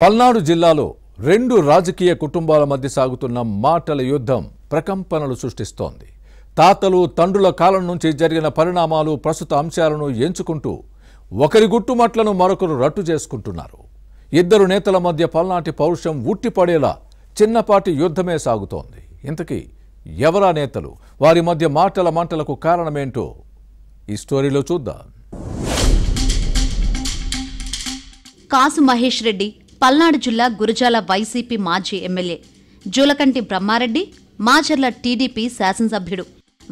పల్నాడు జిల్లాలో రెండు రాజకీయ కుటుంబాల మధ్య సాగుతున్న మాటల యుద్ధం ప్రకంపనలు సృష్టిస్తోంది. తాతలు తండ్రుల కాలం నుంచి జరిగిన పరిణామాలు ప్రస్తుత అంశాలను ఎంచుకుంటూ ఒకరి గుట్టుమట్లను మరొకరు రట్టు చేసుకుంటున్నారు. ఇద్దరు నేతల మధ్య పల్నాటి పౌరుషం ఉట్టిపడేలా చిన్నపాటి యుద్ధమే సాగుతోంది. ఇంతకీ ఎవరా నేతలు, వారి మధ్య మాటల మంటలకు కారణమేంటో ఈ స్టోరీలో చూద్దాం. కాసు మహేష్ రెడ్డి పల్నాడు జిల్లా గురజాల వైసీపీ మాజీ ఎమ్మెల్యే, జూలకంటి బ్రహ్మారెడ్డి మాచర్ల టీడీపీ శాసనసభ్యుడు.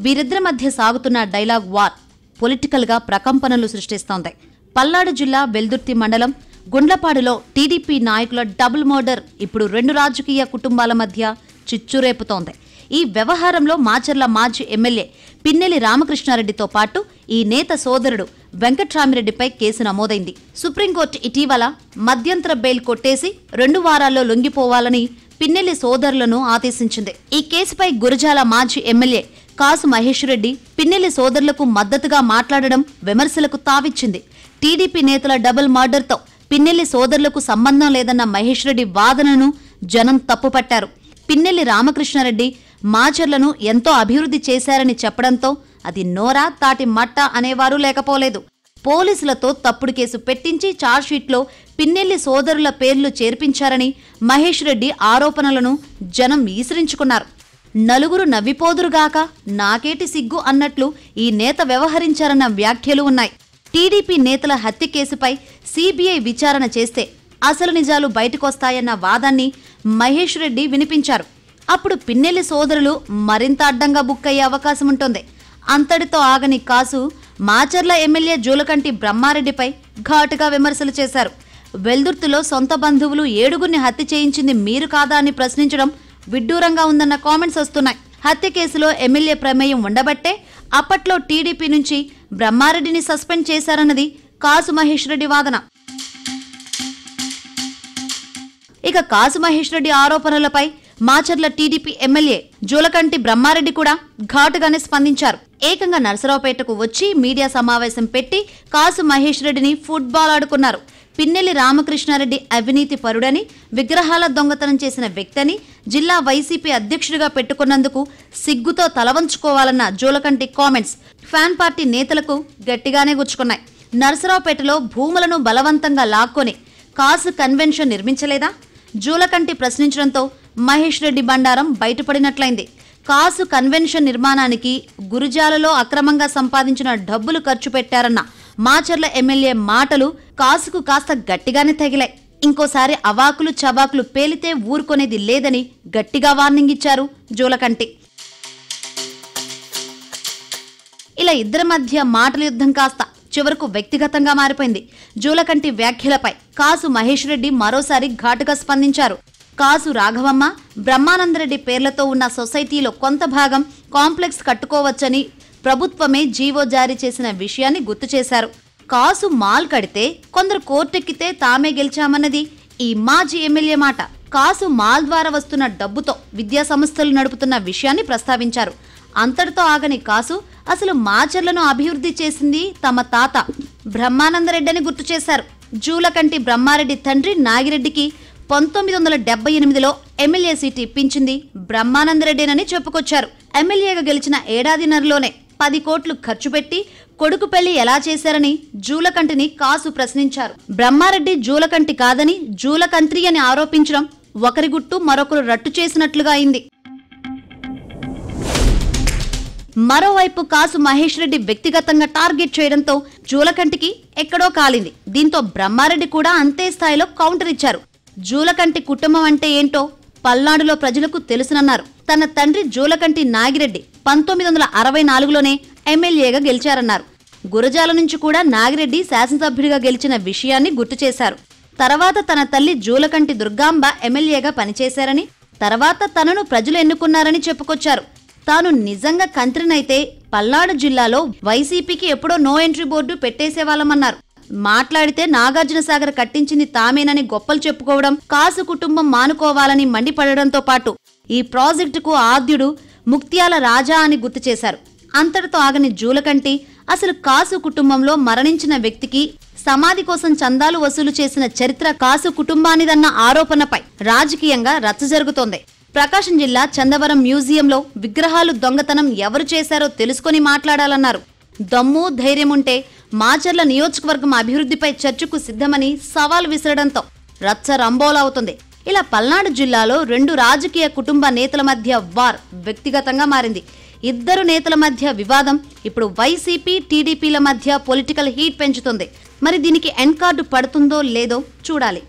వీరిద్దరి మధ్య సాగుతున్న డైలాగ్ వార్ పొలిటికల్గా ప్రకంపనలు సృష్టిస్తోంది. పల్నాడు జిల్లా వెల్దుర్తి మండలం గుండ్లపాడులో టీడీపీ నాయకుల డబుల్ మర్డర్ ఇప్పుడు రెండు రాజకీయ కుటుంబాల మధ్య చిచ్చురేపుతోంది. ఈ వ్యవహారంలో మాచర్ల మాజీ ఎమ్మెల్యే పిన్నెల్లి రామకృష్ణారెడ్డితో పాటు ఈ నేత సోదరుడు వెంకట్రామిరెడ్డిపై కేసు నమోదైంది. సుప్రీంకోర్టు ఇటీవల మధ్యంతర బెయిల్ కొట్టేసి 2 వారాల్లో లొంగిపోవాలని పిన్నెల్లి సోదరులను ఆదేశించింది. ఈ కేసుపై గురజాల మాజీ ఎమ్మెల్యే కాసు మహేష్ రెడ్డి పిన్నెల్లి సోదరులకు మద్దతుగా మాట్లాడడం విమర్శలకు తావిచ్చింది. టీడీపీ నేతల డబుల్ మర్డర్తో పిన్నెల్లి సోదరులకు సంబంధం లేదన్న మహేష్ రెడ్డి వాదనను జనం తప్పుపట్టారు. పిన్నెల్లి రామకృష్ణారెడ్డి మాచర్లను ఎంతో అభివృద్ధి చేశారని చెప్పడంతో అది నోరా తాటి మట్ట అనేవారు లేకపోలేదు. పోలీసులతో తప్పుడు కేసు పెట్టించి ఛార్జ్షీట్లో పిన్నెల్లి సోదరుల పేర్లు చేర్పించారని మహేష్ రెడ్డి ఆరోపణలను జనం ఈసరించుకున్నారు. నలుగురు నవ్విపోదురుగాక నాకేటి సిగ్గు అన్నట్లు ఈ నేత వ్యవహరించారన్న వ్యాఖ్యలు ఉన్నాయి. టీడీపీ నేతల హత్య కేసుపై సీబీఐ విచారణ చేస్తే అసలు నిజాలు బయటకొస్తాయన్న వాదాన్ని మహేష్ రెడ్డి వినిపించారు. అప్పుడు పిన్నెల్లి సోదరులు మరింత అడ్డంగా బుక్కయ్యే అవకాశం ఉంటుంది. అంతటితో ఆగని కాసు మాచర్ల ఎమ్మెల్యే జూలకంటి బ్రహ్మారెడ్డిపై ఘాటుగా విమర్శలు చేశారు. వెల్దుర్తిలో సొంత బంధువులు 7గురిని హత్య చేయించింది మీరు కాదా అని ప్రశ్నించడం విడ్డూరంగా ఉందన్న కామెంట్స్ వస్తున్నాయి. హత్య కేసులో ఎమ్మెల్యే ప్రమేయం ఉండబట్టే అప్పట్లో టీడీపీ నుంచి బ్రహ్మారెడ్డిని సస్పెండ్ చేశారన్నది కాసు మహేష్ రెడ్డి వాదన. ఇక కాసు మహేష్ రెడ్డి ఆరోపణలపై మాచర్ల టీడీపీ ఎమ్మెల్యే జూలకంటి బ్రహ్మారెడ్డి కూడా ఘాటుగానే స్పందించారు. ఏకంగా నరసరావుపేటకు వచ్చి మీడియా సమావేశం పెట్టి కాసు మహేష్ రెడ్డిని ఫుట్బాల్ ఆడుకున్నారు. పిన్నెల్లి రామకృష్ణారెడ్డి అవినీతి పరుడని, విగ్రహాల దొంగతనం చేసిన వ్యక్తిని జిల్లా వైసీపీ అధ్యక్షుడిగా పెట్టుకున్నందుకు సిగ్గుతో తలవంచుకోవాలన్న జూలకంటి కామెంట్స్ ఫ్యాన్ పార్టీ నేతలకు గట్టిగానే గుచ్చుకున్నాయి. నరసరావుపేటలో భూములను బలవంతంగా లాక్కొని కాసు కన్వెన్షన్ నిర్మించలేదా? జూలకంటి ప్రశ్నించడంతో మహేష్ రెడ్డి బండారం బయటపడినట్లయింది. కాసు కన్వెన్షన్ నిర్మాణానికి గురజాలలో అక్రమంగా సంపాదించిన డబ్బులు ఖర్చు పెట్టారన్న మాచర్ల ఎమ్మెల్యే మాటలు కాసుకు కాస్త గట్టిగానే తగిలాయి. ఇంకోసారి అవాకులు చవాకులు పేలితే ఊరుకొనేది లేదని గట్టిగా వార్నింగ్ ఇచ్చారు జూలకంటి. ఇలా ఇద్దరి మధ్య మాటల యుద్ధం కాస్త చివరకు వ్యక్తిగతంగా మారిపోయింది. జూలకంటి వ్యాఖ్యలపై కాసు మహేష్ రెడ్డి మరోసారి ఘాటుగా స్పందించారు. కాసు రాఘవమ్మ, బ్రహ్మానందరెడ్డి పేర్లతో ఉన్న సొసైటీలో కొంత భాగం కాంప్లెక్స్ కట్టుకోవచ్చని ప్రభుత్వమే జీవో జారీ చేసిన విషయాన్ని గుర్తు చేశారు. కాసు మాల్ కడితే కొందరు కోర్టెక్కితే తామే గెలిచామన్నది ఈ మాజీ ఎమ్మెల్యే మాట. కాసు మాల్ ద్వారా వస్తున్న డబ్బుతో విద్యా సంస్థలు నడుపుతున్న విషయాన్ని ప్రస్తావించారు. అంతటితో ఆగని కాసు అసలు మాచర్లను అభివృద్ధి చేసింది తమ తాత బ్రహ్మానందరెడ్డి అని గుర్తు చేశారు. జూలకంటి బ్రహ్మారెడ్డి తండ్రి నాగిరెడ్డికి 1978లో ఎమ్మెల్యే సీటు ఇప్పించింది బ్రహ్మానందరెడ్డినని చెప్పుకొచ్చారు. ఎమ్మెల్యేగా గెలిచిన ఏడాదిన్నరలోనే 10 కోట్లు ఖర్చు పెట్టి కొడుకు పెళ్లి ఎలా చేశారని జూలకంటిని కాసు ప్రశ్నించారు. బ్రహ్మారెడ్డి జూలకంటి కాదని జూలకంత్రి అని ఆరోపించడం ఒకరి గుట్టు మరొకరు రట్టు చేసినట్లుగా అయింది. మరోవైపు కాసు మహేష్ రెడ్డి వ్యక్తిగతంగా టార్గెట్ చేయడంతో జూలకంటికి ఎక్కడో కాలింది. దీంతో బ్రహ్మారెడ్డి కూడా అంతే స్థాయిలో కౌంటర్ ఇచ్చారు. జూలకంటి కుటుంబం అంటే ఏంటో పల్నాడులో ప్రజలకు తెలుసునన్నారు. తన తండ్రి జూలకంటి నాగిరెడ్డి 1964లోనే ఎమ్మెల్యేగా గెలిచారన్నారు. గురజాల నుంచి కూడా నాగిరెడ్డి శాసనసభ్యుడిగా గెలిచిన విషయాన్ని గుర్తు చేశారు. తర్వాత తన తల్లి జూలకంటి దుర్గాంబ ఎమ్మెల్యేగా పనిచేశారని, తర్వాత తనను ప్రజలు ఎన్నుకున్నారని చెప్పుకొచ్చారు. తాను నిజంగా కంత్రినైతే పల్నాడు జిల్లాలో వైసీపీకి ఎప్పుడో నో ఎంట్రీ బోర్డు పెట్టేసేవాళ్ళమన్నారు. మాట్లాడితే నాగార్జున సాగర్ కట్టించింది తామేనని గొప్పలు చెప్పుకోవడం కాసు కుటుంబం మానుకోవాలని మండిపడడంతో పాటు ఈ ప్రాజెక్టుకు ఆద్యుడు ముక్త్యాల రాజా అని గుర్తు చేశారు. అంతటితో ఆగని జూలకంటి అసలు కాసు కుటుంబంలో మరణించిన వ్యక్తికి సమాధి కోసం చందాలు వసూలు చేసిన చరిత్ర కాసు కుటుంబానిదన్న ఆరోపణపై రాజకీయంగా రచ్చ జరుగుతోంది. ప్రకాశం జిల్లా చందవరం మ్యూజియంలో విగ్రహాలు దొంగతనం ఎవరు చేశారో తెలుసుకొని మాట్లాడాలన్నారు. దమ్ము ధైర్యముంటే మాచర్ల నియోజకవర్గం అభివృద్ధిపై చర్చకు సిద్ధమని సవాల్ విసరడంతో రచ్చ రంబోలవుతుంది. ఇలా పల్నాడు జిల్లాలో 2 రాజకీయ కుటుంబ నేతల మధ్య వార్ వ్యక్తిగతంగా మారింది. ఇద్దరు నేతల మధ్య వివాదం ఇప్పుడు వైసీపీ టీడీపీల మధ్య పొలిటికల్ హీట్ పెంచుతుంది. మరి దీనికి ఎండ్ కార్డు పడుతుందో లేదో చూడాలి.